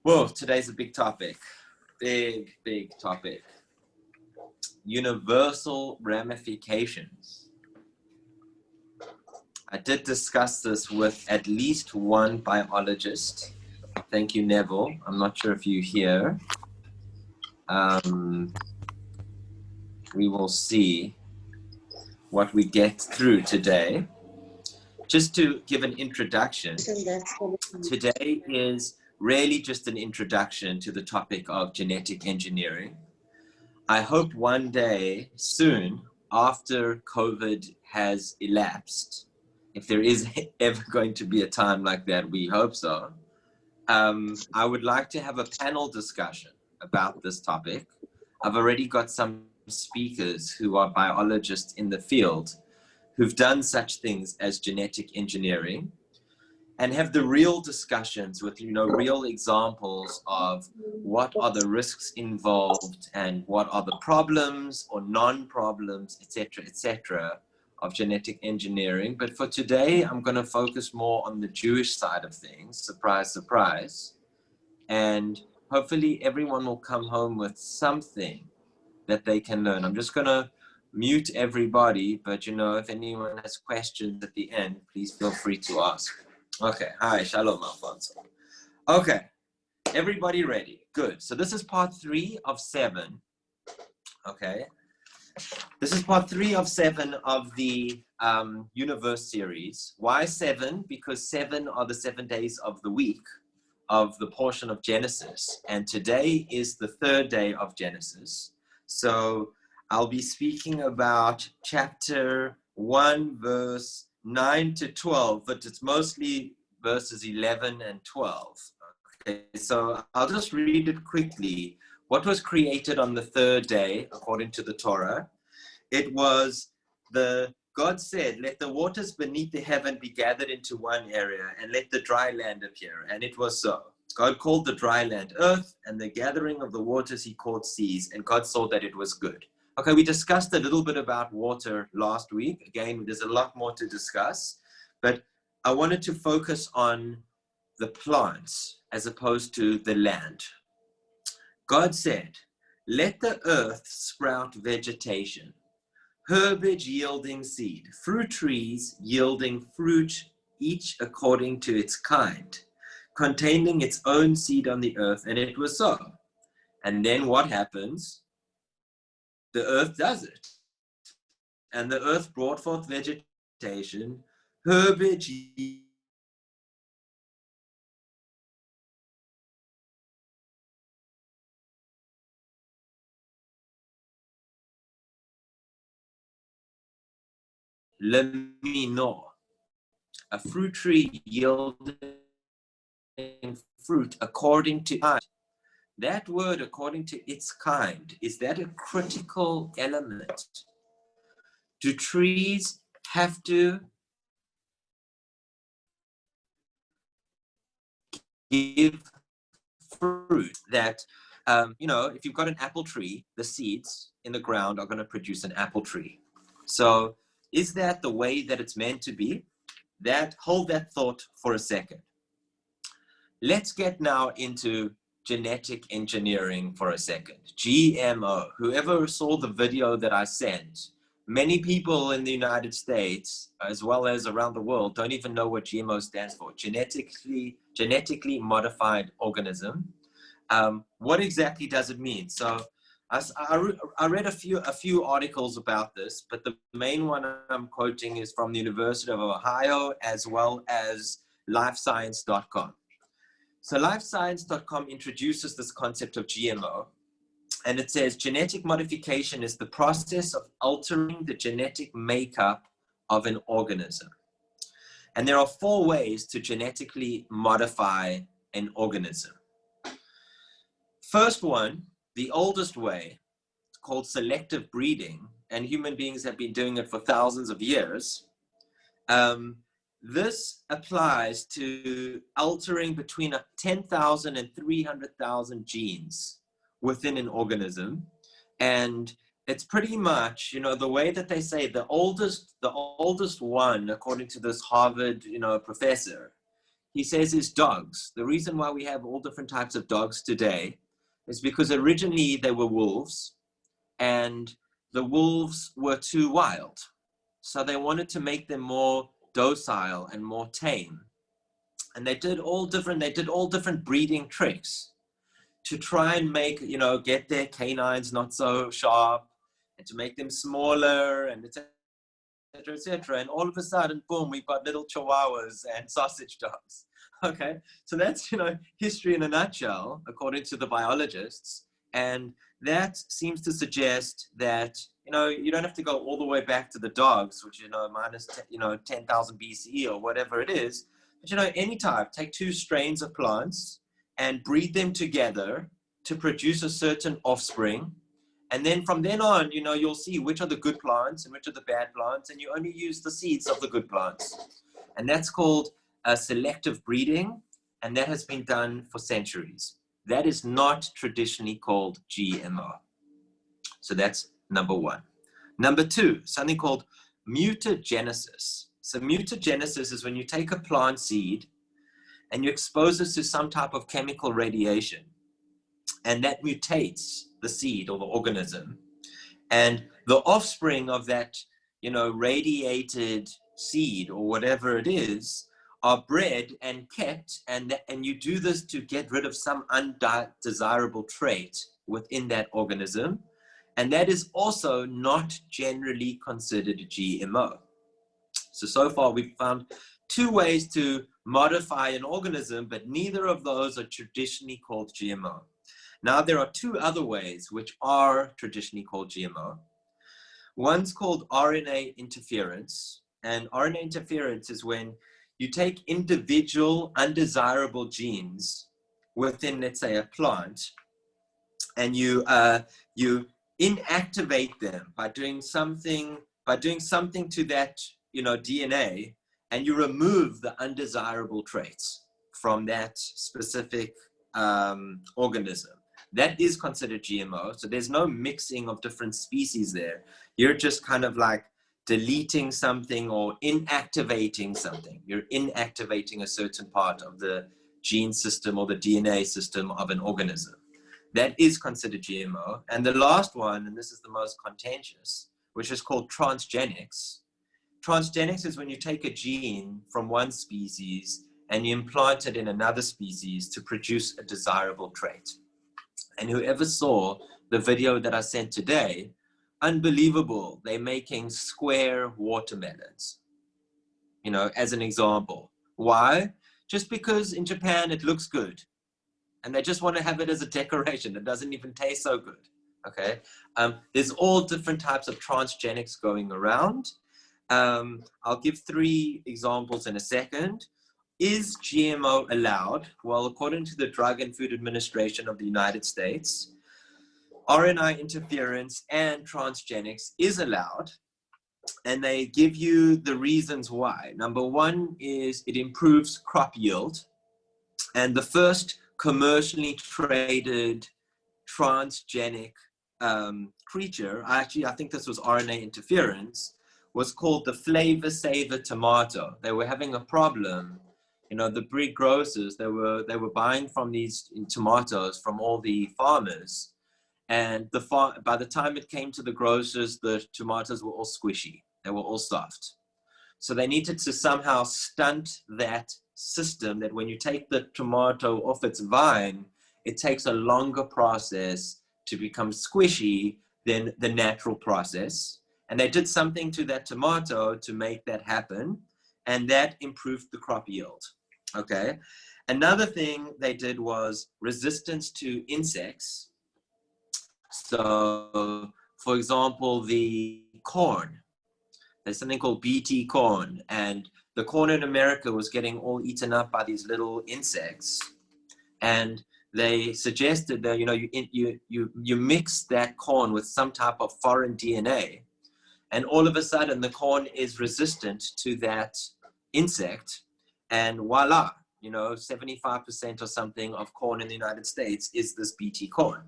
Whoa, today's a big topic. Big topic. Universal ramifications. I did discuss this with at least one biologist. Thank you, Neville. I'm not sure if you're here. We will see what we get through today. Just to give an introduction, today is really just an introduction to the topic of genetic engineering. I hope one day soon, after COVID has elapsed, if there is ever going to be a time like that, we hope so, I would like to have a panel discussion about this topic. I've already got some speakers who are biologists in the field who've done such things as genetic engineering and have the real discussions with, real examples of what are the risks involved and what are the problems or non-problems, etc., of genetic engineering. But for today, I'm going to focus more on the Jewish side of things, surprise, surprise. And hopefully everyone will come home with something that they can learn. I'm just going to mute everybody, but if anyone has questions at the end, please feel free to ask. Okay, hi, shalom, Alfonso. Okay, everybody ready? Good. So this is part 3 of 7. Okay, this is part 3 of 7 of the Universe series. Why 7? Because 7 are the 7 days of the week of the portion of Genesis, and today is the 3rd day of Genesis. So I'll be speaking about chapter 1, verse 9 to 12, but it's mostly verses 11 and 12. Okay, so I'll just read it quickly. What was created on the 3rd day, according to the Torah? It was God said, let the waters beneath the heaven be gathered into one area, and let the dry land appear. And it was so. God called the dry land earth, and the gathering of the waters he called seas, and God saw that it was good. Okay, we discussed a little bit about water last week. Again, there's a lot more to discuss, but I wanted to focus on the plants as opposed to the land. God said, let the earth sprout vegetation, herbage yielding seed, fruit trees yielding fruit, each according to its kind, containing its own seed on the earth, and it was so. And then what happens? The earth does it. And the earth brought forth vegetation, herbage lemino, a fruit tree yielding fruit according to kind. That word, according to its kind, is that a critical element? Do trees have to give fruit that, if you've got an apple tree, the seeds in the ground are going to produce an apple tree. So is that the way that it's meant to be? Hold that thought for a second. Let's get now into genetic engineering for a second. GMO. Whoever saw the video that I sent, many people in the United States, as well as around the world, don't even know what GMO stands for. Genetically modified organism. What exactly does it mean? So I read a few articles about this, but the main one I'm quoting is from the University of Ohio, as well as lifescience.com. So lifescience.com introduces this concept of GMO, and it says genetic modification is the process of altering the genetic makeup of an organism. And there are 4 ways to genetically modify an organism. First one, the oldest way, called selective breeding, and human beings have been doing it for thousands of years. This applies to altering between 10,000 and 300,000 genes within an organism. And it's pretty much, the way that they say the oldest one, according to this Harvard, professor, he says, is dogs. The reason why we have all different types of dogs today is because originally they were wolves, and the wolves were too wild. So they wanted to make them more docile and more tame. And they did all different breeding tricks to try and make, get their canines not so sharp, and to make them smaller, and et cetera, et cetera. And all of a sudden, boom, we've got little chihuahuas and sausage dogs. Okay, so that's, history in a nutshell, according to the biologists. And that seems to suggest that, you don't have to go all the way back to the dogs, which, minus, 10,000 BCE or whatever it is. But, any type, take two strains of plants and breed them together to produce a certain offspring. And then from then on, you'll see which are the good plants and which are the bad plants, and you only use the seeds of the good plants. And that's called selective breeding, and that has been done for centuries. That is not traditionally called GMO. So that's number one. Number two, something called mutagenesis. So mutagenesis is when you take a plant seed and you expose it to some type of chemical radiation, and that mutates the seed or the organism, and the offspring of that, radiated seed or whatever it is are bred and kept, and you do this to get rid of some undesirable trait within that organism, and that is also not generally considered a GMO. So far we've found two ways to modify an organism, but neither of those are traditionally called GMO. Now, there are two other ways which are traditionally called GMO. One's called RNA interference, and RNA interference is when you take individual undesirable genes within, let's say, a plant, and you inactivate them by doing something to that, DNA, and you remove the undesirable traits from that specific organism. That is considered GMO. So there's no mixing of different species there. You're just kind of like deleting something or inactivating something. You're inactivating a certain part of the gene system or the DNA system of an organism. That is considered GMO. And the last one, and this is the most contentious, which is called transgenics. Transgenics is when you take a gene from one species and you implant it in another species to produce a desirable trait. And whoever saw the video that I sent today, unbelievable. They're making square watermelons, as an example. Why? Just because in Japan it looks good, and they just want to have it as a decoration. It doesn't even taste so good. Okay. There's all different types of transgenics going around. I'll give three examples in a second. Is GMO allowed? Well, according to the Drug and Food Administration of the United States, RNA interference and transgenics is allowed, and they give you the reasons why. Number one is it improves crop yield, and the first commercially traded transgenic creature, I think this was RNA interference, was called the Flavor Saver tomato. They were having a problem. The big grocers, they were buying from these tomatoes from all the farmers, and by the time it came to the grocers, the tomatoes were all squishy. They were all soft. So they needed to somehow stunt that system, that when you take the tomato off its vine, it takes a longer process to become squishy than the natural process. And they did something to that tomato to make that happen, and that improved the crop yield. Okay. Another thing they did was resistance to insects. So, for example, the corn. There's something called BT corn, and the corn in America was getting all eaten up by these little insects. And they suggested that you mix that corn with some type of foreign DNA, and all of a sudden the corn is resistant to that insect, and voila, 75% or something of corn in the United States is this BT corn.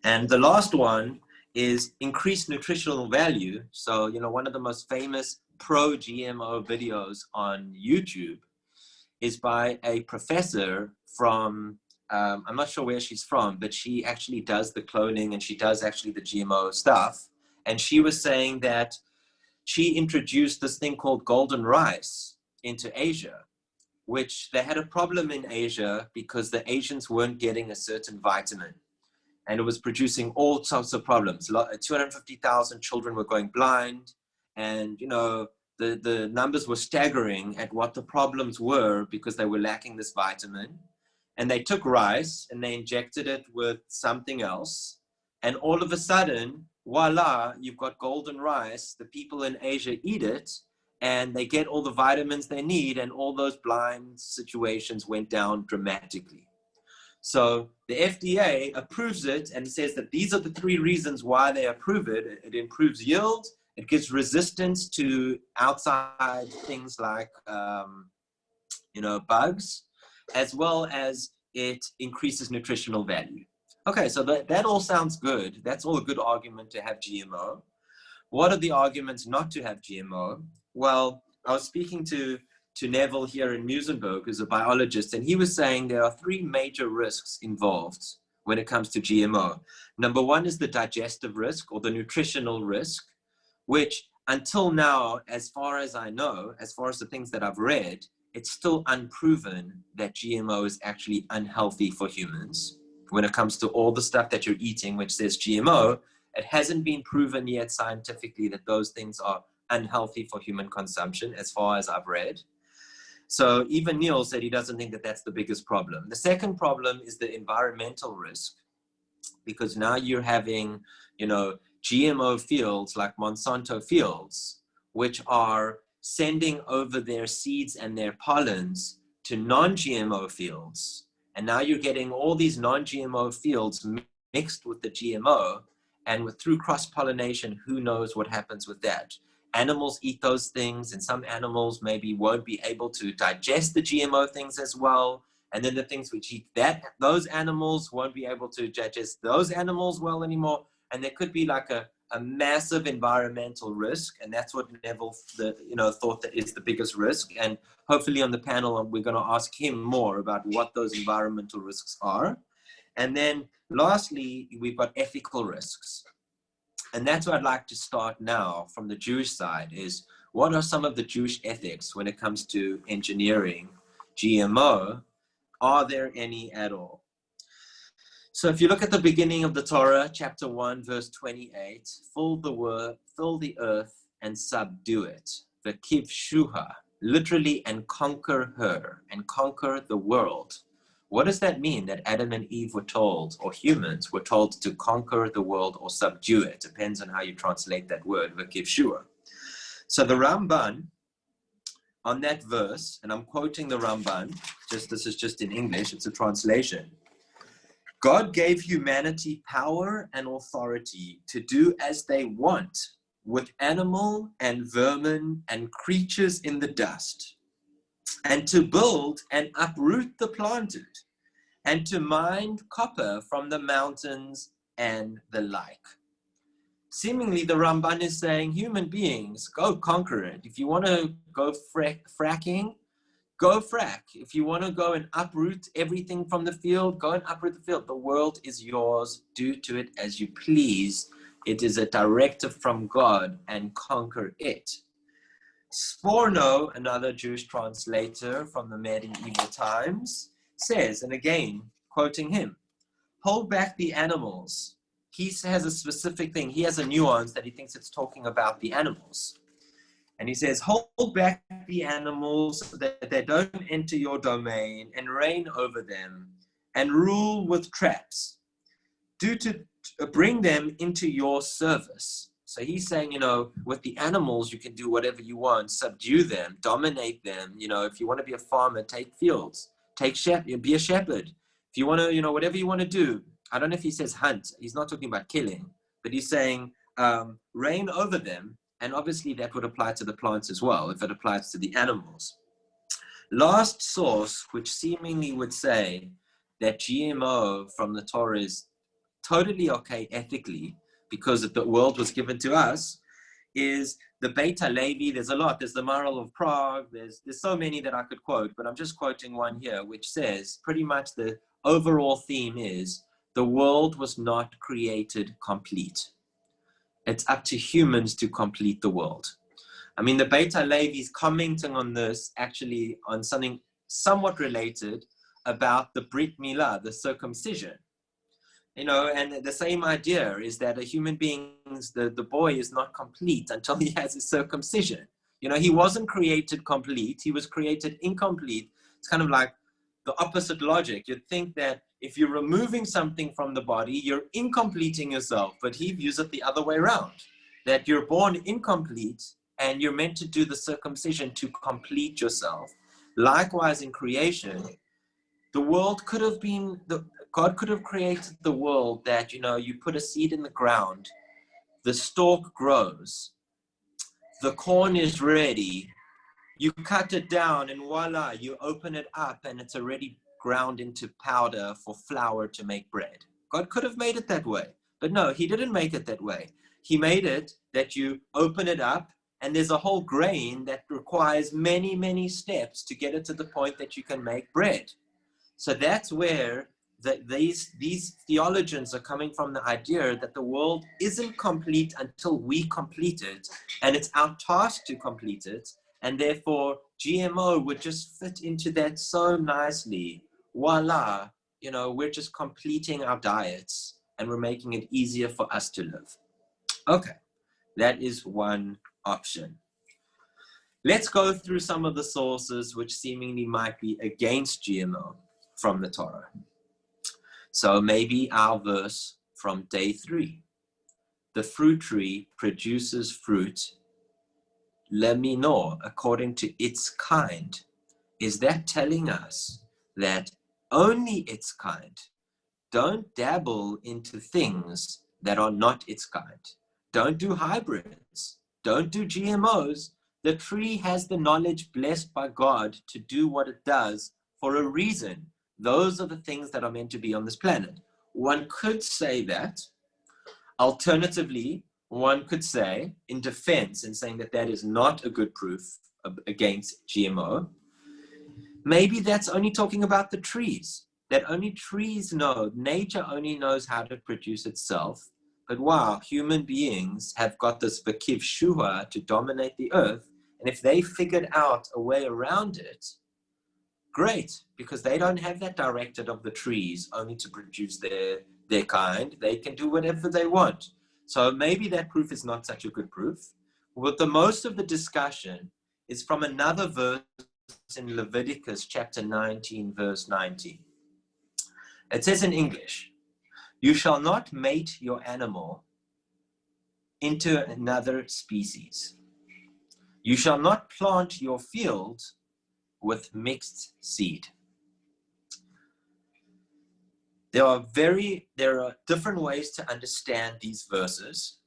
And the last one is increased nutritional value. So one of the most famous pro-GMO videos on YouTube is by a professor from, I'm not sure where she's from, but she actually does the cloning and she does actually the GMO stuff. And she was saying that she introduced this thing called golden rice into Asia, which they had a problem in Asia because the Asians weren't getting a certain vitamin. And it was producing all sorts of problems. 250,000 children were going blind. And, you know, the numbers were staggering at what the problems were because they were lacking this vitamin. And they took rice and they injected it with something else. And all of a sudden, voila, you've got golden rice. The people in Asia eat it and they get all the vitamins they need. And all those blind situations went down dramatically. So the FDA approves it and says that these are the 3 reasons why they approve it. It improves yield, it gives resistance to outside things like, you know, bugs, as well as it increases nutritional value. Okay, so that all sounds good. That's all a good argument to have GMO. What are the arguments not to have GMO? Well, I was speaking to Neville here in Musenberg, who's a biologist, and he was saying there are 3 major risks involved when it comes to GMO. Number 1 is the digestive risk or the nutritional risk, which until now, as far as I know, as far as the things that I've read, it's still unproven that GMO is actually unhealthy for humans. When it comes to all the stuff that you're eating, which says GMO, it hasn't been proven yet scientifically that those things are unhealthy for human consumption, as far as I've read. So even Neil said he doesn't think that that's the biggest problem. The second problem is the environmental risk, because now you're having, you know, GMO fields like Monsanto fields, which are sending over their seeds and their pollens to non-GMO fields. And now you're getting all these non-GMO fields mixed with the GMO, and through cross-pollination, who knows what happens with that. Animals eat those things, and some animals maybe won't be able to digest the GMO things as well. And then the things which eat those animals won't be able to digest those animals well anymore. And there could be like a massive environmental risk. And that's what Neville thought that is the biggest risk. And hopefully on the panel, we're going to ask him more about what those environmental risks are. And then lastly, we've got ethical risks. And that's where I'd like to start now from the Jewish side, is what are some of the Jewish ethics when it comes to engineering GMO? Are there any at all? So if you look at the beginning of the Torah, chapter 1, verse 28, fill the earth and subdue it. V'kivshuha, literally, and conquer her, and conquer the world. What does that mean that Adam and Eve were told, or humans were told, to conquer the world or subdue it? Depends on how you translate that word, v'kivshuha. So the Ramban, on that verse, and I'm quoting the Ramban, this is just in English, it's a translation. God gave humanity power and authority to do as they want with animal and vermin and creatures in the dust, and to build and uproot the planted, and to mine copper from the mountains and the like. Seemingly, the Ramban is saying, human beings, go conquer it. If you want to go fracking, go frack. If you want to go and uproot everything from the field, go and uproot the field. The world is yours. Do to it as you please. It is a directive from God, and conquer it. Sforno, another Jewish translator from the medieval times, says, and again, quoting him, hold back the animals. He has a specific thing. He has a nuance that he thinks it's talking about the animals. And he says, hold back the animals so that they don't enter your domain, and reign over them, and rule with traps. Do to bring them into your service. So he's saying, with the animals, you can do whatever you want, subdue them, dominate them. If you want to be a farmer, take fields, be a shepherd. If you want to, whatever you want to do. I don't know if he says hunt. He's not talking about killing, but he's saying reign over them. And obviously that would apply to the plants as well, if it applies to the animals. Last source, which seemingly would say that GMO from the Torah is totally okay ethically, because the world was given to us, is the Beta Levi. There's a lot. There's the Moral of Prague. There's so many that I could quote, but I'm just quoting one here, which says pretty much the overall theme is the world was not created complete. It's up to humans to complete the world. I mean, the Beta Levi is commenting on this, actually on something somewhat related about the Brit Milah, the circumcision. You know, and the same idea is that a human being's, the boy is not complete until he has his circumcision. You know, he wasn't created complete, he was created incomplete. It's kind of like the opposite logic. You'd think that if you're removing something from the body, you're incompleting yourself, but he views it the other way around, that you're born incomplete and you're meant to do the circumcision to complete yourself. Likewise, in creation, the world could have been, God could have created the world that, you know, you put a seed in the ground, the stalk grows, the corn is ready, you cut it down, and voila, you open it up and it's already ground into powder for flour to make bread. God could have made it that way, but no, he didn't make it that way. He made it that you open it up and there's a whole grain that requires many, many steps to get it to the point that you can make bread. So that's where these theologians are coming from, the idea that the world isn't complete until we complete it, and it's our task to complete it, and therefore GMO would just fit into that so nicely. Voila, you know, we're just completing our diets and we're making it easier for us to live. Okay, that is one option. Let's go through some of the sources which seemingly might be against GMO from the Torah. So maybe our verse from day 3. The fruit tree produces fruit, leminor, according to its kind. Is that telling us that only its kind? Don't dabble into things that are not its kind. Don't do hybrids. Don't do GMOs. The tree has the knowledge blessed by God to do what it does for a reason. Those are the things that are meant to be on this planet. One could say that. Alternatively, one could say, in defense, and saying that that is not a good proof against GMO, maybe that's only talking about the trees, that only trees know, nature only knows how to produce itself. But wow, human beings have got this vakiv shua to dominate the earth, and if they figured out a way around it, great, because they don't have that directed of the trees only to produce their kind. They can do whatever they want. So maybe that proof is not such a good proof. But the most of the discussion is from another verse in Leviticus chapter 19, verse 19. It says in English, "You shall not mate your animal into another species. You shall not plant your field with mixed seed." There are different ways to understand these verses.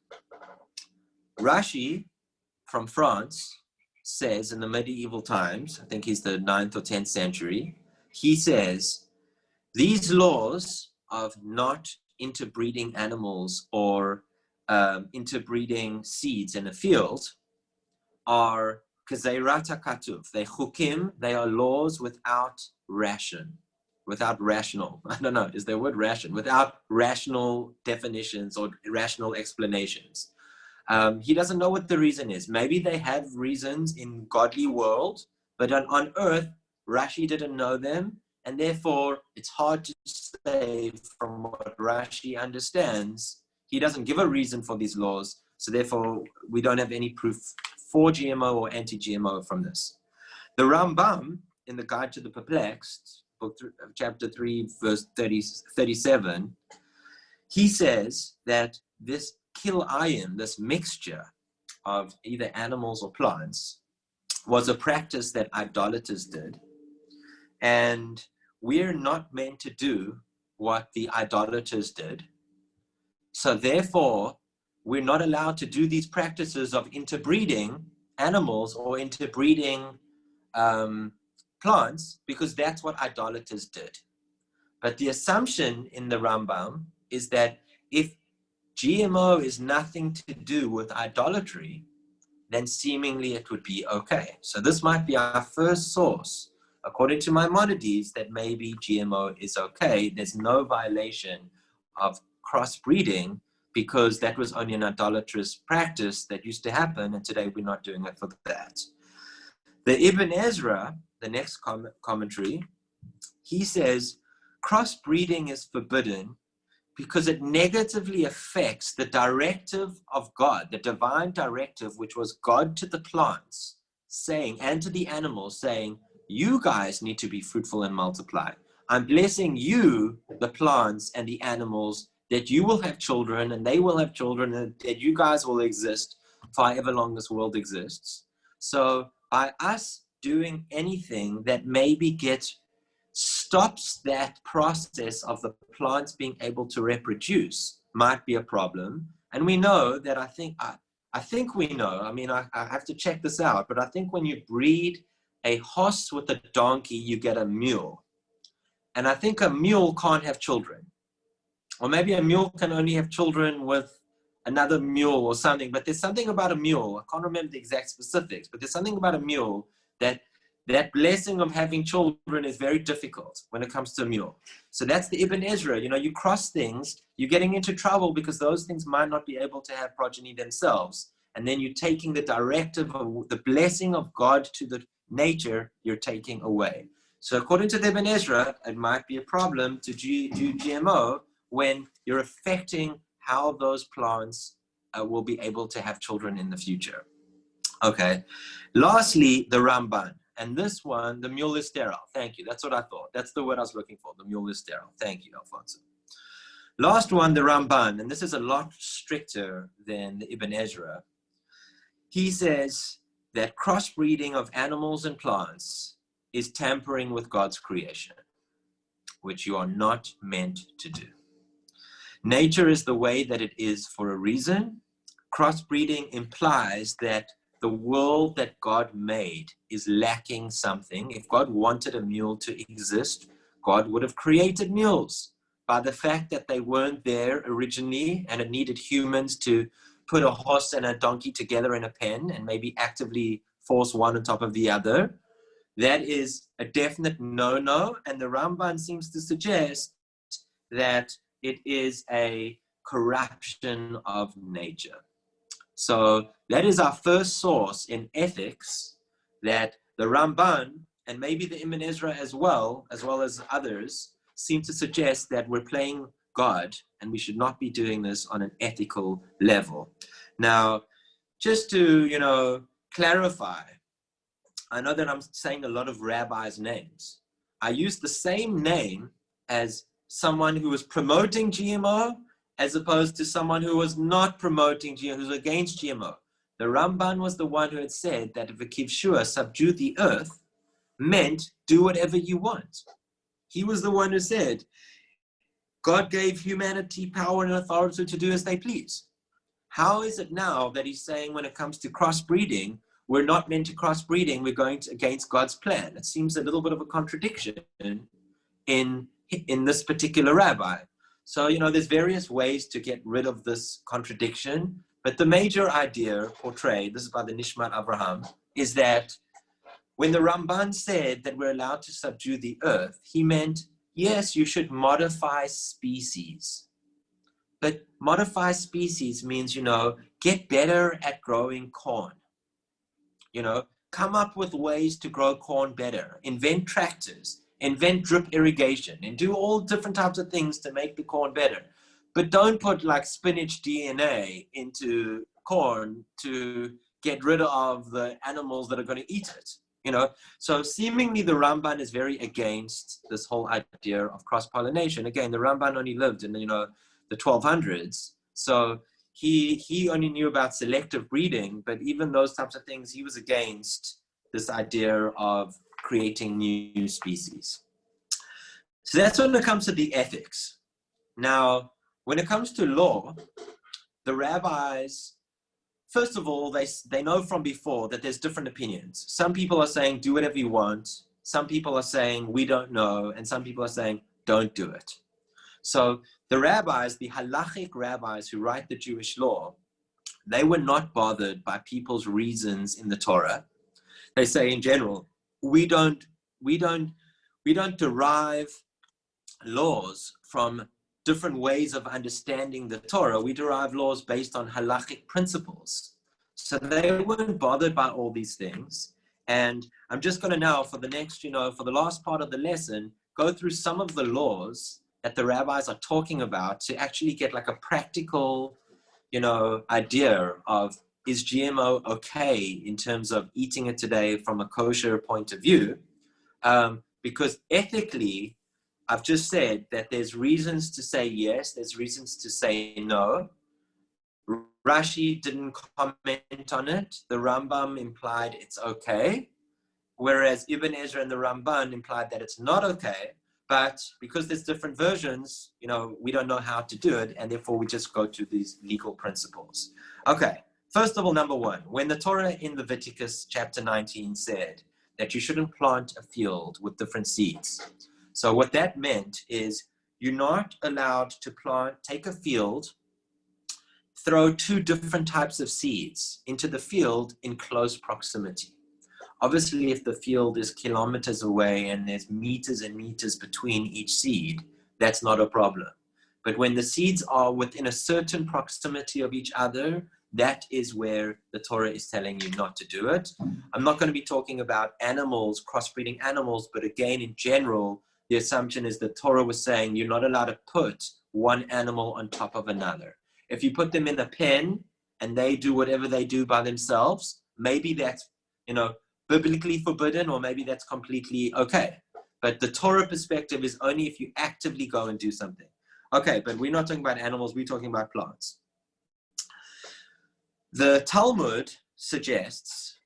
Rashi from France says in the medieval times, I think he's the 9th or 10th century, he says, these laws of not interbreeding animals or interbreeding seeds in a field are kazerata katuv. They chukim, they are laws without rational, I don't know, is there a word ration? Without rational definitions or rational explanations. He doesn't know what the reason is. Maybe they have reasons in godly world, but on earth, Rashi didn't know them, and therefore it's hard to say from what Rashi understands. He doesn't give a reason for these laws, so therefore we don't have any proof for GMO or anti-GMO from this. The Ramban, in the Guide to the Perplexed, chapter 3, verse 37, he says that this kilayim, this mixture of either animals or plants, was a practice that idolaters did. And we're not meant to do what the idolaters did. So therefore, we're not allowed to do these practices of interbreeding animals or interbreeding plants, because that's what idolaters did. But the assumption in the Rambam is that if GMO is nothing to do with idolatry, then seemingly it would be okay. So this might be our first source, according to Maimonides, that maybe GMO is okay. There's no violation of crossbreeding because that was only an idolatrous practice that used to happen, and today we're not doing it for that. The Ibn Ezra, the next commentary, he says, crossbreeding is forbidden because it negatively affects the directive of God, the divine directive, which was God to the plants saying, and to the animals saying, you guys need to be fruitful and multiply. I'm blessing you, the plants and the animals, that you will have children and they will have children and that you guys will exist for however long this world exists. So by us doing anything that maybe stops that process of the plants being able to reproduce might be a problem. And we know that I think we know, I mean, I have to check this out, but I think when you breed a horse with a donkey, you get a mule. And I think a mule can't have children. Or maybe a mule can only have children with another mule or something, but there's something about a mule, I can't remember the exact specifics, but there's something about a mule that blessing of having children is very difficult when it comes to a mule. So that's the Ibn Ezra. You know, you cross things, you're getting into trouble because those things might not be able to have progeny themselves. And then you're taking the directive of the blessing of God to the nature, you're taking away. So according to the Ibn Ezra, it might be a problem to do GMO when you're affecting how those plants will be able to have children in the future. Okay. Lastly, the Ramban. And this one, the mule is sterile. Thank you. That's what I thought. That's the word I was looking for. The mule is sterile. Thank you, Alfonso. Last one, the Ramban. And this is a lot stricter than the Ibn Ezra. He says that crossbreeding of animals and plants is tampering with God's creation, which you are not meant to do. Nature is the way that it is for a reason. Crossbreeding implies that the world that God made is lacking something. If God wanted a mule to exist, God would have created mules. By the fact that they weren't there originally and it needed humans to put a horse and a donkey together in a pen and maybe actively force one on top of the other, that is a definite no-no. And the Ramban seems to suggest that it is a corruption of nature. So that is our first source in ethics, that the Ramban and maybe the Ibn Ezra as well as others, seem to suggest that we're playing God and we should not be doing this on an ethical level. Now, just to, clarify, I know that I'm saying a lot of rabbis' names. I use the same name as someone who was promoting GMO as opposed to someone who was not promoting GMO, who's against GMO. The Ramban was the one who had said that if a kivshua, subdue the earth, meant do whatever you want. He was the one who said, God gave humanity power and authority to do as they please. How is it now that he's saying when it comes to crossbreeding, we're not meant to crossbreeding, we're going against God's plan? It seems a little bit of a contradiction in this particular rabbi. So, there's various ways to get rid of this contradiction, but the major idea portrayed, this is by the Nishmat Abraham, is that when the Ramban said that we're allowed to subdue the earth, he meant, yes, you should modify species. But modify species means, get better at growing corn. Come up with ways to grow corn better. Invent tractors. Invent drip irrigation and do all different types of things to make the corn better. But don't put like spinach DNA into corn to get rid of the animals that are going to eat it. So seemingly the Ramban is very against this whole idea of cross-pollination. Again, the Ramban only lived in, the 1200s. So he only knew about selective breeding, but even those types of things, he was against this idea of creating new species. So that's when it comes to the ethics. Now, when it comes to law, the rabbis, first of all, they know from before that there's different opinions. Some people are saying, do whatever you want. Some people are saying, we don't know. And some people are saying, don't do it. So the rabbis, the halachic rabbis who write the Jewish law, they were not bothered by people's reasons in the Torah. They say in general, we don't derive laws from different ways of understanding the Torah. We derive laws based on halachic principles. So they weren't bothered by all these things. And I'm just going to now, for the next, for the last part of the lesson, go through some of the laws that the rabbis are talking about to actually get like a practical, idea of, is GMO okay in terms of eating it today from a kosher point of view? Because ethically, I've just said that there's reasons to say yes, there's reasons to say no. Rashi didn't comment on it. The Rambam implied it's okay, whereas Ibn Ezra and the Ramban implied that it's not okay. But because there's different versions, we don't know how to do it, and therefore we just go to these legal principles. Okay, first of all, number one, when the Torah in Leviticus chapter 19 said that you shouldn't plant a field with different seeds, so what that meant is you're not allowed to take a field, throw two different types of seeds into the field in close proximity. Obviously, if the field is kilometers away and there's meters and meters between each seed, that's not a problem. But when the seeds are within a certain proximity of each other, that is where the Torah is telling you not to do it. I'm not going to be talking about animals, crossbreeding animals, but again, in general, the assumption is the Torah was saying you're not allowed to put one animal on top of another. If you put them in a pen and they do whatever they do by themselves, maybe that's, biblically forbidden, or maybe that's completely okay. But the Torah perspective is only if you actively go and do something. Okay, but we're not talking about animals, we're talking about plants. The Talmud suggests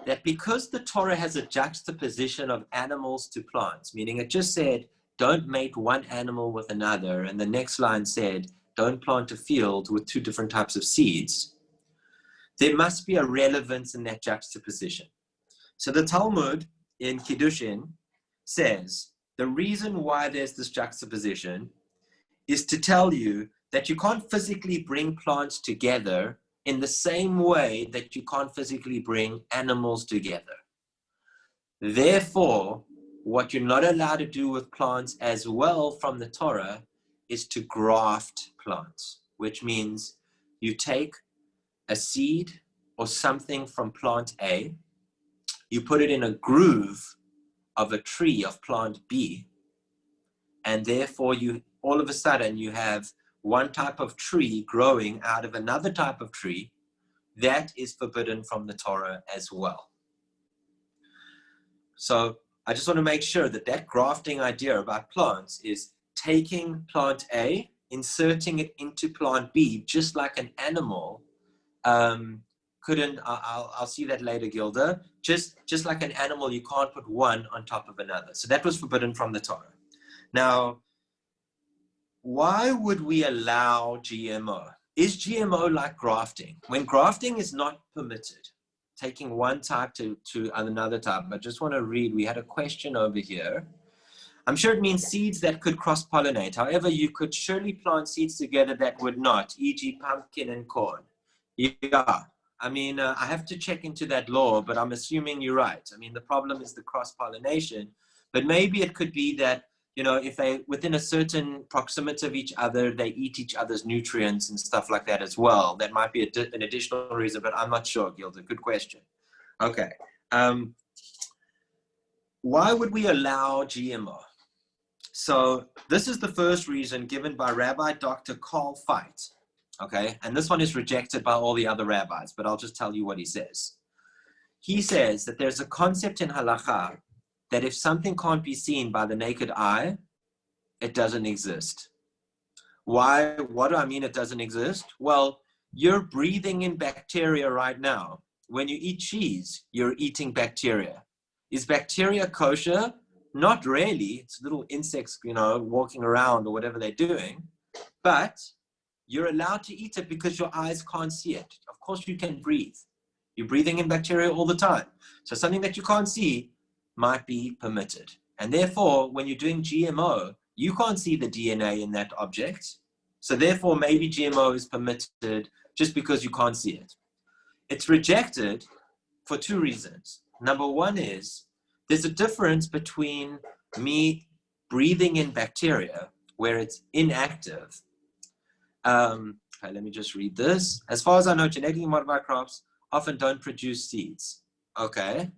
that because the Torah has a juxtaposition of animals to plants, meaning it just said, don't mate one animal with another, and the next line said, don't plant a field with two different types of seeds, there must be a relevance in that juxtaposition. So the Talmud in Kiddushin says, the reason why there's this juxtaposition is to tell you that you can't physically bring plants together in the same way that you can't physically bring animals together. Therefore, what you're not allowed to do with plants as well from the Torah is to graft plants, which means you take a seed or something from plant A, you put it in a groove of a tree of plant B, and therefore all of a sudden you have one type of tree growing out of another type of tree. That is forbidden from the Torah as well. So I just want to make sure that grafting idea about plants is taking plant A, inserting it into plant B, just like an animal couldn't, I'll see that later, Gilda, just like an animal, you can't put one on top of another. So that was forbidden from the Torah. Now, why would we allow GMO? Is GMO like grafting? When grafting is not permitted, taking one type to another type, I just want to read, we had a question over here. I'm sure it means seeds that could cross-pollinate. However, you could surely plant seeds together that would not, e.g. pumpkin and corn. Yeah, I mean, I have to check into that law, but I'm assuming you're right. I mean, the problem is the cross-pollination, but maybe it could be that, if they within a certain proximity of each other, they eat each other's nutrients and stuff like that as well. That might be an additional reason, but I'm not sure, Gilda. Good question. Okay. Why would we allow GMO? So this is the first reason given by Rabbi Dr. Carl Veit. Okay, and this one is rejected by all the other rabbis, but I'll just tell you what he says. He says that there's a concept in halakha that if something can't be seen by the naked eye, it doesn't exist. Why? What do I mean it doesn't exist? Well, you're breathing in bacteria right now. When you eat cheese, you're eating bacteria. Is bacteria kosher? Not really. It's little insects, walking around or whatever they're doing. But you're allowed to eat it because your eyes can't see it. Of course you can breathe. You're breathing in bacteria all the time. So something that you can't see might be permitted. And therefore, when you're doing GMO, you can't see the DNA in that object. So therefore, maybe GMO is permitted just because you can't see it. It's rejected for two reasons. Number one is there's a difference between me breathing in bacteria where it's inactive. Okay, let me just read this. As far as I know, genetically modified crops often don't produce seeds. Okay.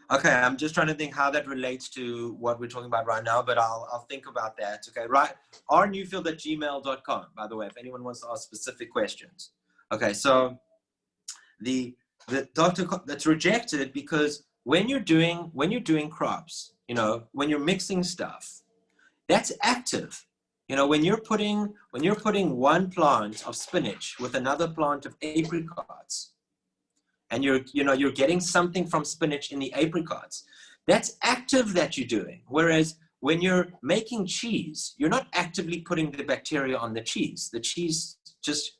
Okay, I'm just trying to think how that relates to what we're talking about right now, but I'll think about that. Okay, right. rnewfield@gmail.com, by the way, if anyone wants to ask specific questions. Okay, so the doctor that's rejected because when you're doing crops, you know, when you're mixing stuff, that's active. You know, when you're putting one plant of spinach with another plant of apricots, and you're getting something from spinach in the apricots, that's active that you're doing. Whereas when you're making cheese, you're not actively putting the bacteria on the cheese. The cheese just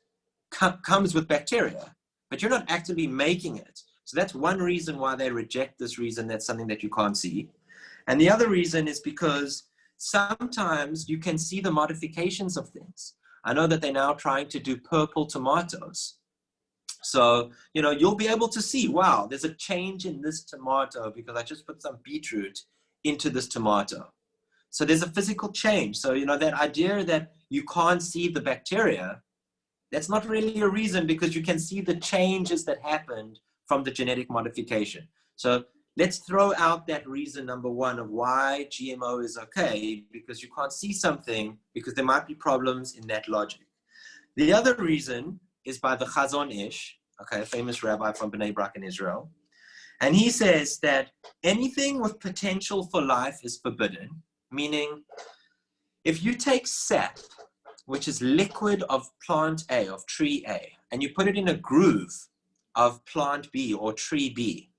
comes with bacteria, but you're not actively making it. So that's one reason why they reject this reason. That's something that you can't see. And the other reason is because sometimes you can see the modifications of things. I know that they're now trying to do purple tomatoes. So, you know, you'll be able to see, wow, there's a change in this tomato because I just put some beetroot into this tomato. So there's a physical change. So, you know, that idea that you can't see the bacteria, that's not really a reason because you can see the changes that happened from the genetic modification. So let's throw out that reason number one of why GMO is okay, because you can't see something because there might be problems in that logic. The other reason is by the Chazon Ish, okay, a famous rabbi from Bnei Brak in Israel. And he says that anything with potential for life is forbidden, meaning if you take sap, which is liquid of plant A, of tree A, and you put it in a groove of plant B or tree B,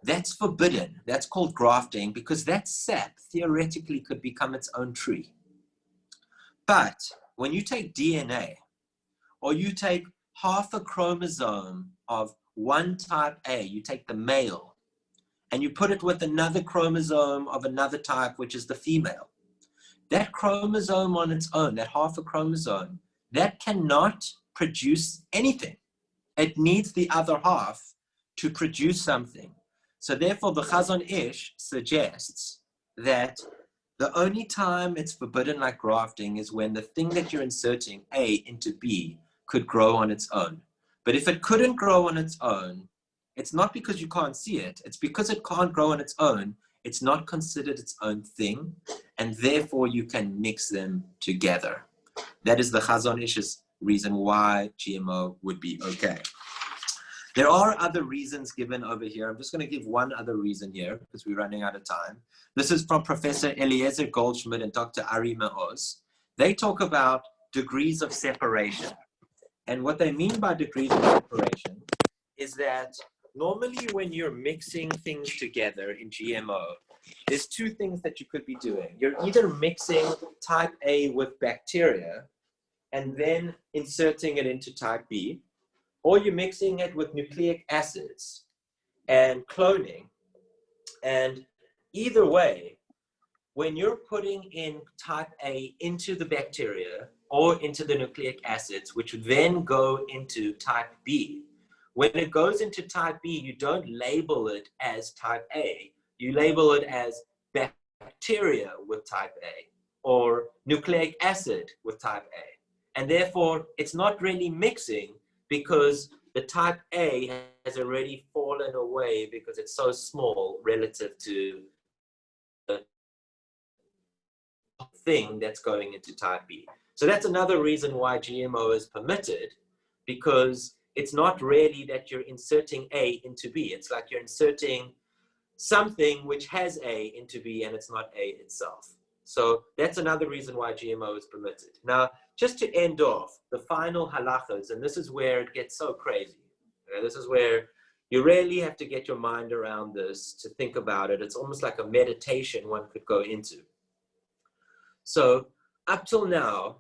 that's forbidden. That's called grafting because that sap theoretically could become its own tree. But when you take DNA, or you take half a chromosome of one type A, you take the male, and you put it with another chromosome of another type, which is the female. That chromosome on its own, that half a chromosome, that cannot produce anything. It needs the other half to produce something. So therefore, the Chazon Ish suggests that the only time it's forbidden like grafting is when the thing that you're inserting, A, into B, could grow on its own. But if it couldn't grow on its own, it's not because you can't see it. It's because it can't grow on its own. It's not considered its own thing, and therefore you can mix them together. That is the Chazon Ish's reason why GMO would be okay. There are other reasons given over here. I'm just going to give one other reason here because we're running out of time. This is from Professor Eliezer Goldschmidt and Dr. Ari Meoz. They talk about degrees of separation. And what they mean by degrees of separation is that normally when you're mixing things together in GMO, there's two things that you could be doing. You're either mixing type A with bacteria and then inserting it into type B, or you're mixing it with nucleic acids and cloning. And either way, when you're putting in type A into the bacteria or into the nucleic acids, which then go into type B, when it goes into type B, you don't label it as type A. You label it as bacteria with type A or nucleic acid with type A. And therefore, it's not really mixing because the type A has already fallen away because it's so small relative to the thing that's going into type B. So that's another reason why GMO is permitted, because it's not really that you're inserting A into B. It's like you're inserting something which has A into B and it's not A itself. So that's another reason why GMO is permitted. Now, just to end off, the final halachas, and this is where it gets so crazy. Okay? This is where you really have to get your mind around this to think about it. It's almost like a meditation one could go into. So up till now,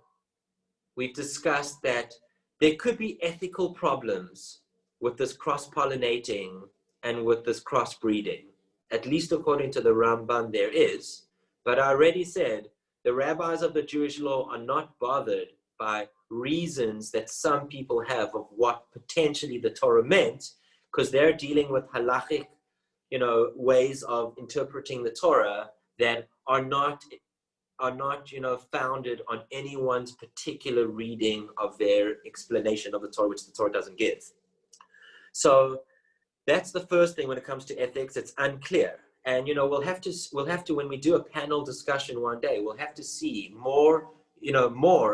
we've discussed that there could be ethical problems with this cross-pollinating and with this cross-breeding. At least according to the Ramban, there is. But I already said, the rabbis of the Jewish law are not bothered by reasons that some people have of what potentially the Torah meant, because they're dealing with halachic, ways of interpreting the Torah that are not, founded on anyone's particular reading of their explanation of the Torah, which the Torah doesn't give. So that's the first thing when it comes to ethics. It's unclear. And, we'll have to, when we do a panel discussion one day, we'll have to see more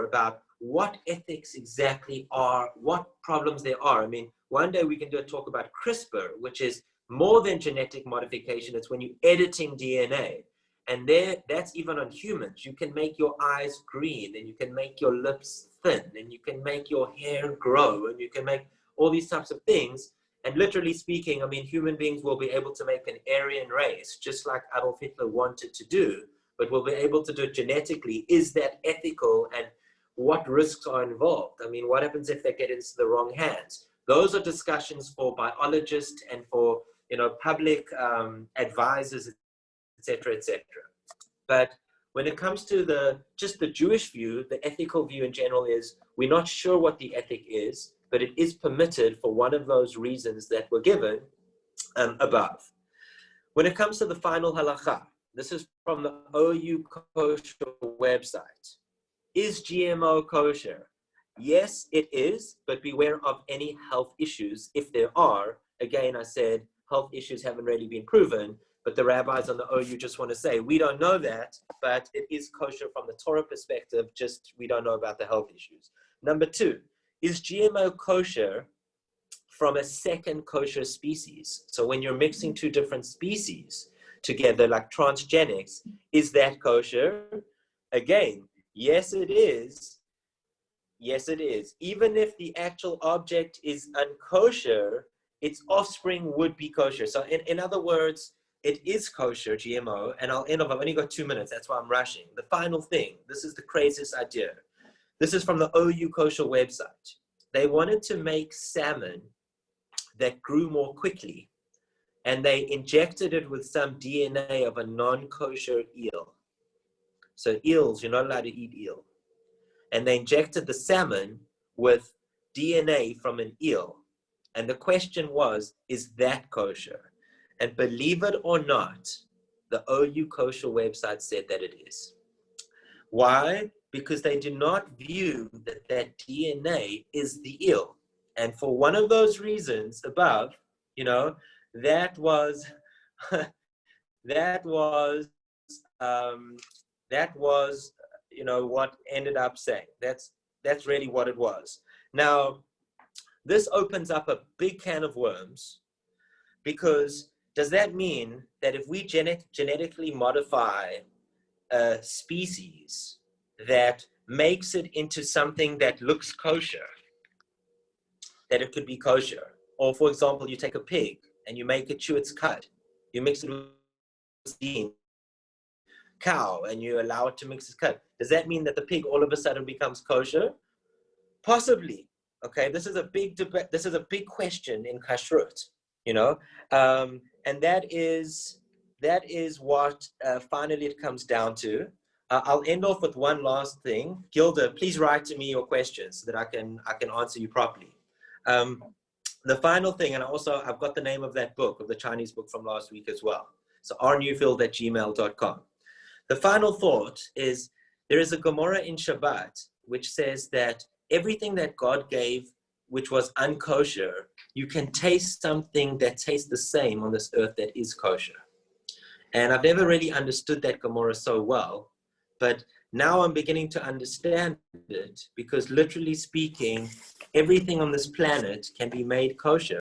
about what ethics exactly are, what problems there are. I mean, one day we can do a talk about CRISPR, which is more than genetic modification. It's when you're editing DNA. And that's even on humans. You can make your eyes green, and you can make your lips thin, and you can make your hair grow, and you can make all these types of things. And literally speaking, I mean, human beings will be able to make an Aryan race, just like Adolf Hitler wanted to do, but we'll be able to do it genetically. Is that ethical, and what risks are involved? I mean, what happens if they get into the wrong hands? Those are discussions for biologists and for, public advisors, etc., etc. But when it comes to just the Jewish view, the ethical view in general is we're not sure what the ethic is, but it is permitted for one of those reasons that were given above. When it comes to the final halakha, this is from the OU Kosher website. Is GMO kosher? Yes, it is, but beware of any health issues if there are. Again, I said health issues haven't really been proven, but the rabbis on the OU just want to say, we don't know that, but it is kosher from the Torah perspective, just we don't know about the health issues. Number two, is GMO kosher from a second kosher species? So when you're mixing two different species together, like transgenics, is that kosher? Again, yes, it is. Yes, it is. Even if the actual object is unkosher, its offspring would be kosher. So in other words, it is kosher, GMO, and I've only got 2 minutes, that's why I'm rushing. The final thing, this is the craziest idea. This is from the OU Kosher website. They wanted to make salmon that grew more quickly, and they injected it with some DNA of a non-kosher eel. So eels, you're not allowed to eat eel. And they injected the salmon with DNA from an eel. And the question was, is that kosher? And believe it or not, the OU Kosher website said that it is. Why? Because they do not view that DNA is the eel. And for one of those reasons above, that was what ended up saying. That's really what it was. Now, this opens up a big can of worms, because does that mean that if we genetically modify a species that makes it into something that looks kosher, that it could be kosher? Or for example, you take a pig and you make it chew its cud, you mix it with steam, cow, and you allow it to mix its cud. Does that mean that the pig all of a sudden becomes kosher? Possibly. Okay, this is a big debate. This is a big question in kashrut, and that is what finally it comes down to. I'll end off with one last thing. Gilda, please write to me your questions so that I can answer you properly. The final thing, and I've got the name of that book, of the Chinese book from last week as well. So rnewfield@gmail.com. The final thought is, there is a Gemara in Shabbat which says that everything that God gave, which was unkosher, you can taste something that tastes the same on this earth that is kosher. And I've never really understood that Gemara so well, but now I'm beginning to understand it, because literally speaking, everything on this planet can be made kosher.